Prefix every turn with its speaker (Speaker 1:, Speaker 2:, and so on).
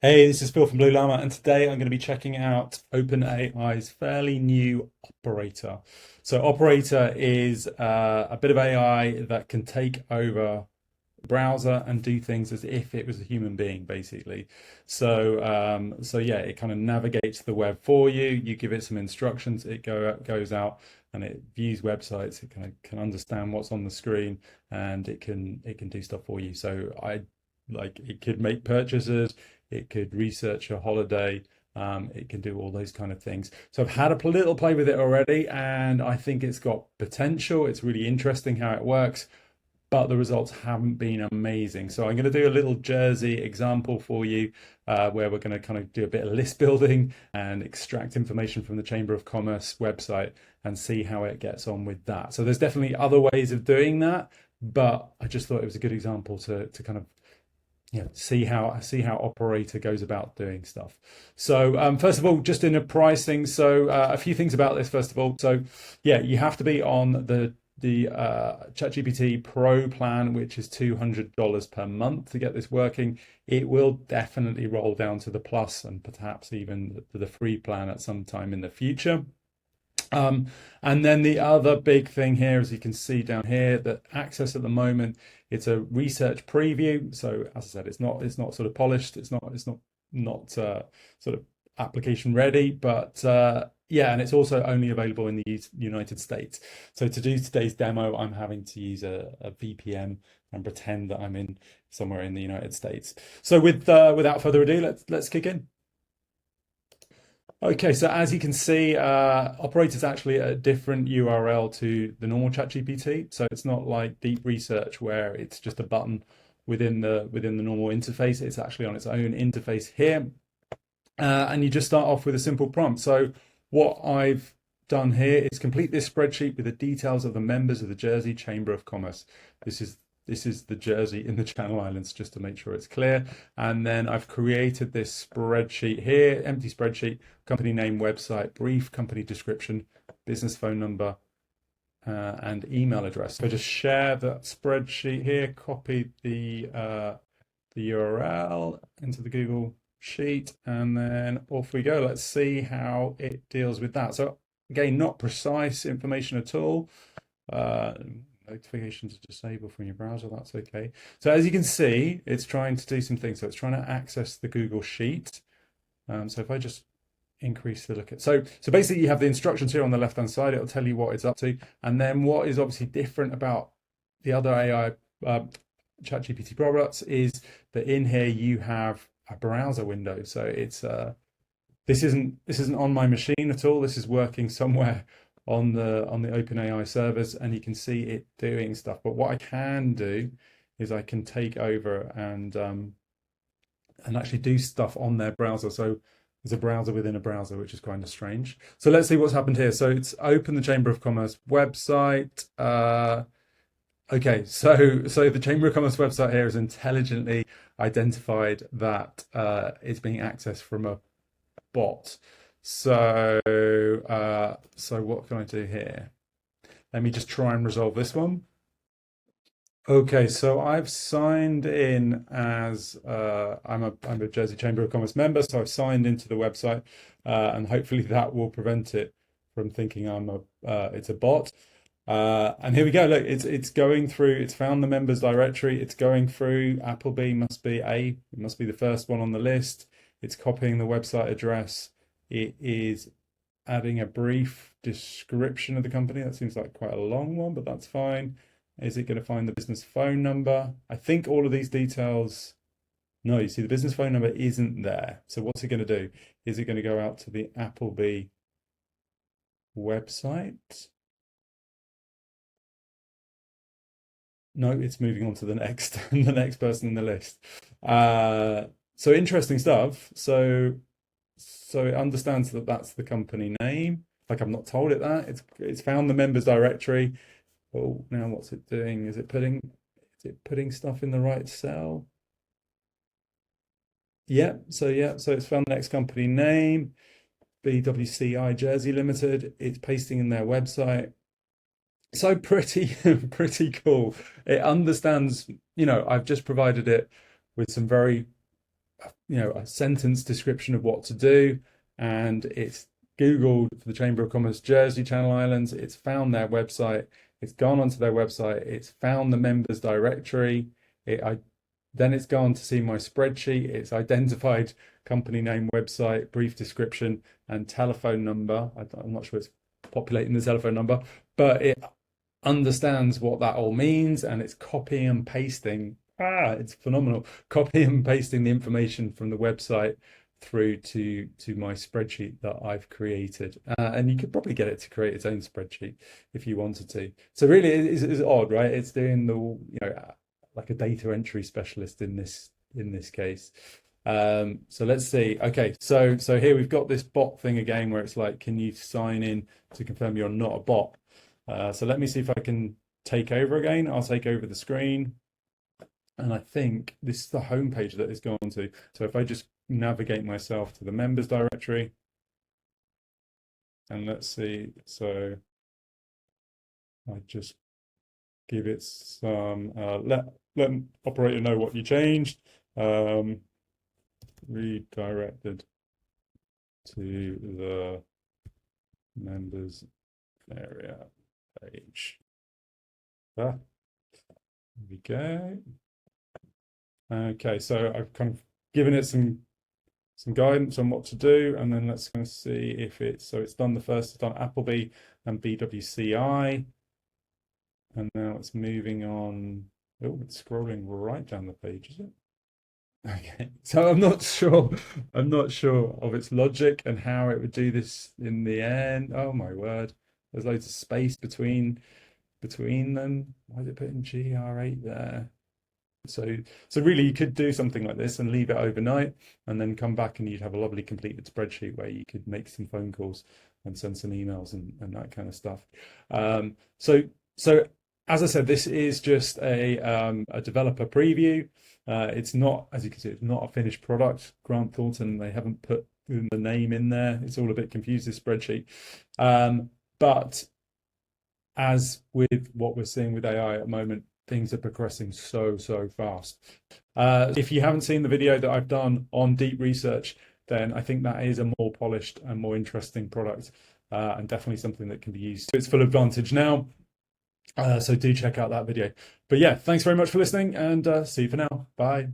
Speaker 1: Hey, this is Phil from Blue Llama, and today I'm going to be checking out OpenAI's fairly new operator. So, operator is a bit of AI that can take over the browser and do things as if it was a human being, basically. So yeah, it kind of navigates the web for you. You give it some instructions, goes out and it views websites. It kind of can understand what's on the screen, and it can do stuff for you. So I like it could make purchases, it could research a holiday, it can do all those kind of things. So I've had a little play with it already, and I think it's got potential. It's really interesting how it works, but the results haven't been amazing. So I'm going to do a little Jersey example for you, where we're going to kind of do a bit of list building and extract information from the Chamber of Commerce website and see how it gets on with that. So there's definitely other ways of doing that, but I just thought it was a good example to kind of see how operator goes about doing stuff. So first of all, just in the pricing, so a few things about this. First of all, so yeah, you have to be on the ChatGPT Pro plan, which is $200 per month to get this working. It will definitely roll down to the plus and perhaps even the free plan at some time in the future. Um, and then the other big thing here, as you can see down here, that access at the moment, it's a research preview. So as I said, it's not sort of polished. It's not sort of application ready, but yeah, and it's also only available in the United States. So to do today's demo, I'm having to use a VPN and pretend that I'm in somewhere in the United States. So without further ado, let's kick in. Okay, so as you can see, Operator's actually a different URL to the normal ChatGPT. So it's not like deep research where it's just a button within the normal interface. It's actually on its own interface here. And you just start off with a simple prompt. So what I've done here is complete this spreadsheet with the details of the members of the Jersey Chamber of Commerce. This is this is the Jersey in the Channel Islands, just to make sure it's clear. And then I've created this spreadsheet here, empty spreadsheet, company name, website, brief company description, business phone number, and email address. So just share that spreadsheet here, copy the URL into the Google Sheet, and then off we go. Let's see how it deals with that. So again, not precise information at all. Uh, Notifications are disabled from your browser, that's okay. So as you can see, it's trying to do some things. So it's trying to access the Google Sheet. So if I just increase the look at, so basically you have the instructions here on the left hand side. It'll tell you what it's up to, and then what is obviously different about the other AI ChatGPT products is that in here you have a browser window. So it's this isn't on my machine at all. This is working somewhere on the OpenAI servers, and you can see it doing stuff. But what I can do is I can take over and actually do stuff on their browser. So there's a browser within a browser, which is kind of strange. So let's see what's happened here. So it's open the Chamber of Commerce website. Okay, so the Chamber of Commerce website here is intelligently identified that it's being accessed from a bot. So what can I do here? Let me just try and resolve this one. Okay, so I've signed in as I'm a Jersey Chamber of Commerce member, so I've signed into the website, and hopefully that will prevent it from thinking it's a bot. And here we go. Look, it's going through. It's found the members directory. It's going through. Appleby must be the first one on the list. It's copying the website address. It is adding a brief description of the company. That seems like quite a long one, but that's fine. Is it going to find the business phone number? I think all of these details. No, you see, the business phone number isn't there. So what's it going to do? Is it going to go out to the Appleby website? No, it's moving on to the next the next person in the list. So interesting stuff. So it understands that that's the company name. Like I've not told it that. It's found the members directory. Oh, now what's it doing? Is it putting stuff in the right cell? So it's found the next company name, BWCI Jersey Limited. It's pasting in their website. So pretty pretty cool. It understands, I've just provided it with some very a sentence description of what to do, and it's Googled for the Chamber of Commerce Jersey Channel Islands. It's found their website. It's gone onto their website. It's found the members directory. Then it's gone to see my spreadsheet. It's identified company name, website, brief description, and telephone number. I'm not sure it's populating the telephone number, but it understands what that all means, and it's copying and pasting. It's phenomenal. Copy and pasting the information from the website through to my spreadsheet that I've created. And you could probably get it to create its own spreadsheet if you wanted to. So really, it's odd, right? It's doing like a data entry specialist in this case. So let's see. Okay, so here we've got this bot thing again, where it's like, can you sign in to confirm you're not a bot? So let me see if I can take over again. I'll take over the screen. And I think this is the home page that it's gone to. So if I just navigate myself to the members directory, and let's see. So I just give it some, let operator know what you changed. Redirected to the members area page. There we go. Okay, so I've kind of given it some guidance on what to do, and then let's kind of see if it's done the first. It's done Appleby and BWCI, and now it's moving on. Oh, it's scrolling right down the page, is it? Okay, so I'm not sure of its logic and how it would do this in the end. Oh my word, there's loads of space between them. Why is it putting GR8 there? So really, you could do something like this and leave it overnight, and then come back, and you'd have a lovely completed spreadsheet where you could make some phone calls and send some emails and that kind of stuff. So as I said, this is just a developer preview. It's not, as you can see, it's not a finished product. Grant Thornton, they haven't put the name in there. It's all a bit confused, this spreadsheet. But as with what we're seeing with AI at the moment, things are progressing so fast. If you haven't seen the video that I've done on deep research, then I think that is a more polished and more interesting product, and definitely something that can be used to its full advantage now. So do check out that video. But yeah, thanks very much for listening, and see you for now. Bye.